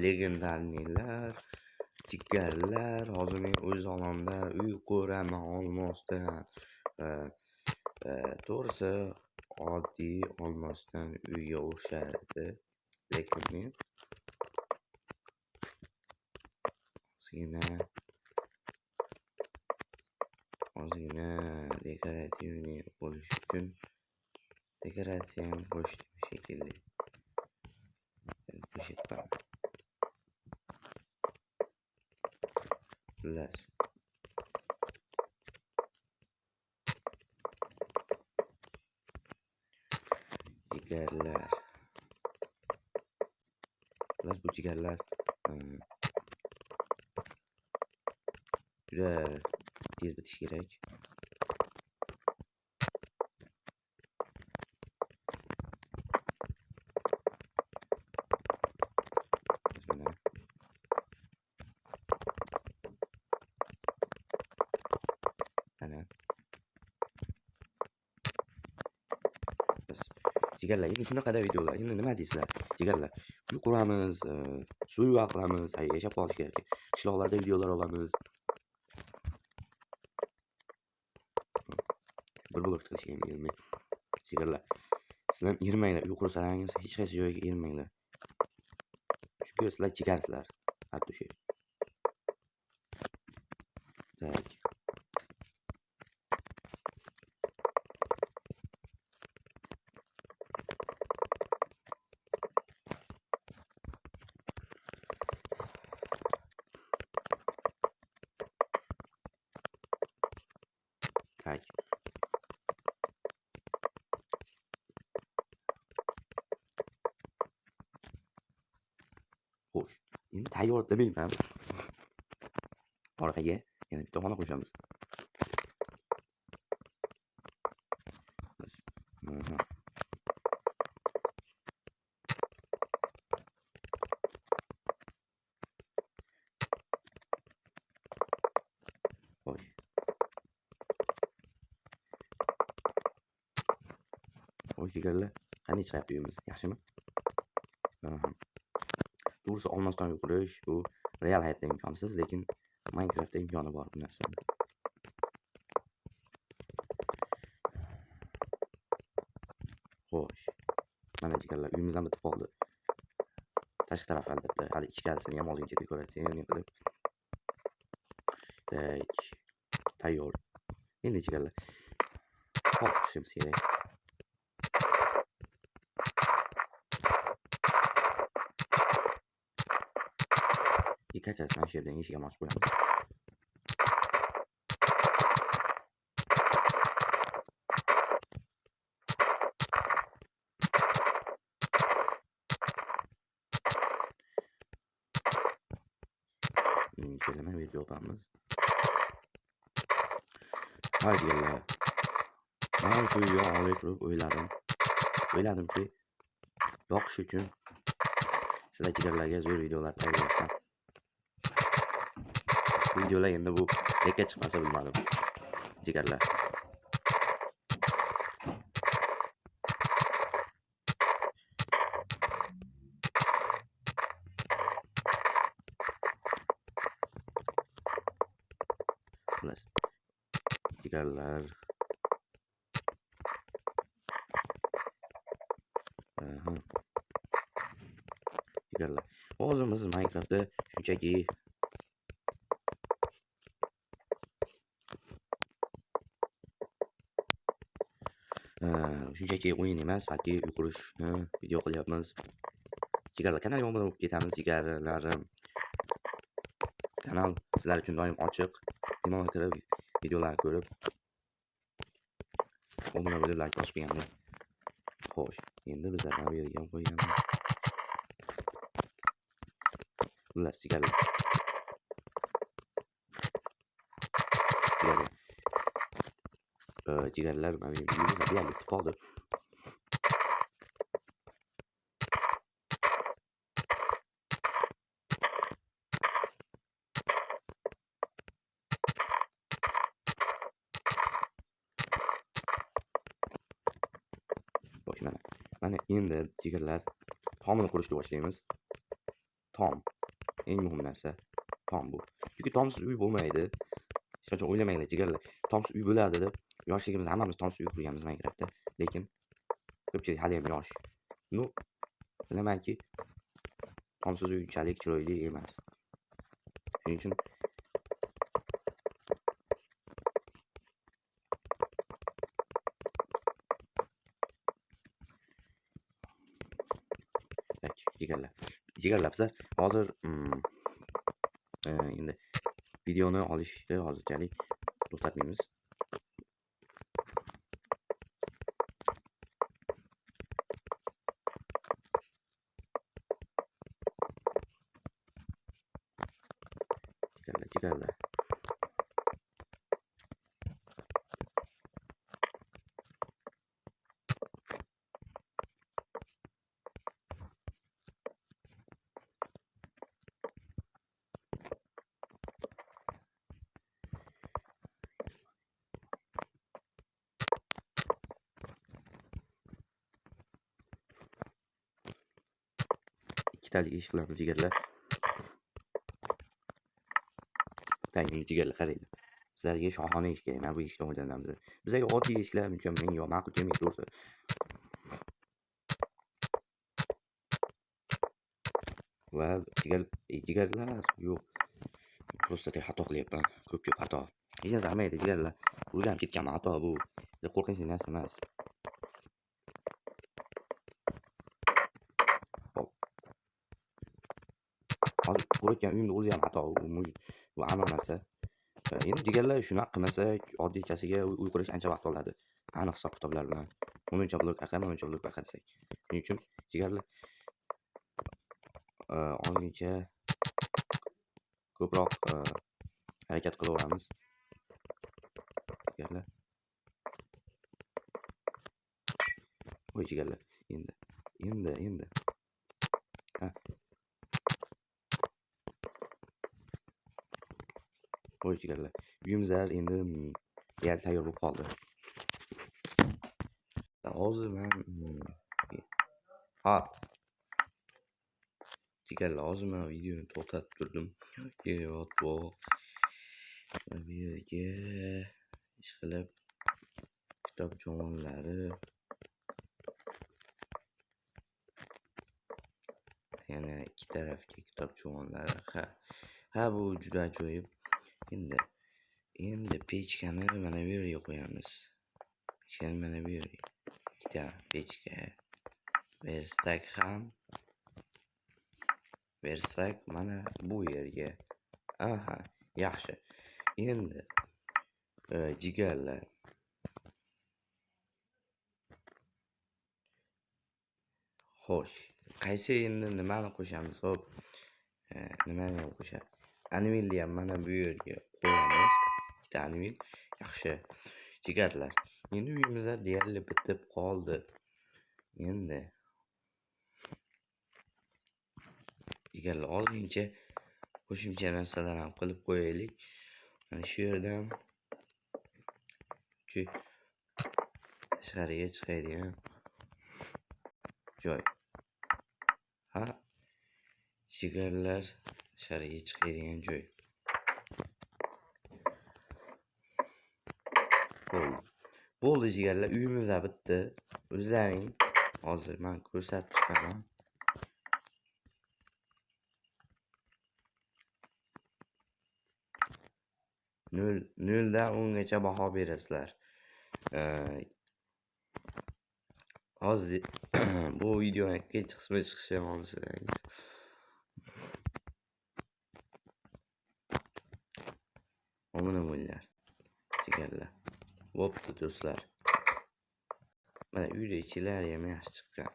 legendarnilar, jigarlar. Hozir men o'z olamda uy quraman olmosdan. To'g'risi oddiy olmosdan uyga o'xshardi, lekin men ozgina dekorativniy bo'lish uchun dekoratsiya ham qo'shdim shekilli. Qo'shyapman. Xullas, jigarlar. Bu jigarlar juda tez bitishi kerak. Mana jigarlar, endi shunaqada videolar. Endi nima deysizlar? Jigarlar, uy quramiz, suv qilamiz, yashab qolish kerak. Qishloqlarda videolar olamiz. Bir blok qilishga ham kelmay. Jigarlar, sizlar yirmanglar, uy qursangiz hech qaysi joyga yirmanglar. Chunki sizlar jigarsizlar. Hatto shu. Tak. Tak. Xo'sh, endi tayyor demayman. Orqaga yana bitta xona qo'shamiz. Xo'sh. Xo'sh jigarlar, qanday chiqyapti uyimiz? Yaxshimi? To'g'risi olmosdan uy qurish bu real hayotda imkonsiz, lekin Minecraftda imkoni bor bu narsani. Xo'sh. Mana jigarlar, uyimizdan bitib qoldi. Tashqi taraf albatta, hali ichkarisini ham ozgincha dekoratsiya qilib. Tak. Tayyor. Endi jigarlar. Qolishimiz kerak. Kakasini shu yerdan eshik ham ochib qo'yamiz. Kelime video yapamız. Haydi gel. Ben şu uyuya alayıp oyladım ki yoqish uchun sizlar jigarlarga zo'r videolar tayyorlayapman. Bu videolar endi bu yakka chiqmasa bilmadim. Jigarlar. Xullas. Jigarlar. Jigarlar. Hozir biz Minecraftda shunchaki o'yin emas, balki uy qurishni video qilyapmiz. Jigarlar, kanalga obuna bo'lib ketamiz, jigarlarim. Kanal sizlar uchun doim ochiq. Bemalol kirib, videolar ko'rib, obuna bo'lib, like bosib qo'yinglar. Xo'sh, endi bizlardan bu yerga ham qo'yamiz. Xullas, jigarlar. Jigarlar, mana uyimiz ham bitib qoldi. Xo'sh, mana endi jigarlar tomini qurishni boshlaymiz. tom. Eng muhim narsa tom bu. Chunki tomsiz uy bo'lmaydi. Hech qachon o'ylamanglar jigarlar. Tomsiz uy bo'ladi deb. Yoshligimizda hammamiz tomsiz uy qurganmiz Minecraftda. Lekin ko'pchilik hali ham yosh. Nu, bilamanki tomsiz uy unchalik chiroyli emas. Shuning uchun jigarlar bizlar hozir endi videoni olishni hozirchalik to'xtatmaymiz. Jigarlar. Ikkitalik ish qilamiz jigarlar. Tangli jigarlar qaraydi. Bizlarga shohona ish kerak. Mana bu ishdan foydalanamiz. Bizlarga oddiy ishlar uncha menga ma'qul kelmaydi to'g'risi. Va jigarlar yo'q. Просто xato qilyapman. Ko'p xato. Hech narsa qilmaydi jigarlar. O'rganib ketgan xato bu. Qo'rqinchli narsa emas. Hozir ko'rayotgan uyimni o'zi ham xato. Bu aniq narsa. Endi jigarlar shunaqa qilmasak, oddiychasiga uy qurish ancha vaqt oladi. Aniq hisob kitoblar bilan. 10 blok aqa, 10 blok baqa desak. Shuning uchun jigarlar ozgincha ko'proq harakat qilaveramiz. Jigarlar. Voy jigarlar. Endi. Ha. Voy jigarlar. Uyimizlar endi deyarli tayyor bo'lib qoldi. Hozir men jigarlar, hozir men videoni to'xtatib turdim. Yot bu yerga ishqilib kitob javonlari yana ikki tarafga kitob javonlari. Ha bu juda ajoyib. Endi pechkani mana bu yerga qo'yamiz. Pechkani mana bu yerga. Ikkita pechka. Versak mana bu yerga. Aha, yaxshi. Endi jigarlar. Xo'sh, qaysi endi nimani qo'shamiz? Xo'p. Nimani qo'shamiz? Anvilni ham mana bu yerga qo'yamiz. Ikkita anvil. Yaxshi. Jigarlar. Endi uyimizda deyarli bitib qoldi. Endi jigarlar, ozgincha qo'shimcha narsalar ham qilib qo'yaylik. Mana shu yerdan tashqariga chiqadigan joy. Ha, jigarlar tashqariga chiqadigan joy. Bo'ldi jigarlar, uyimiz bitdi. O'zlaring hozir men ko'rsatib chiqaman. Noldan 10gacha baho berasizlar. Hozir bu videoni ikkinchi qismi chiqishi ham olsangiz. Omona bo'linglar. Jigarlar. Bo'pti do'stlar. Mana uyda ichilari ham yaxshi chiqqan.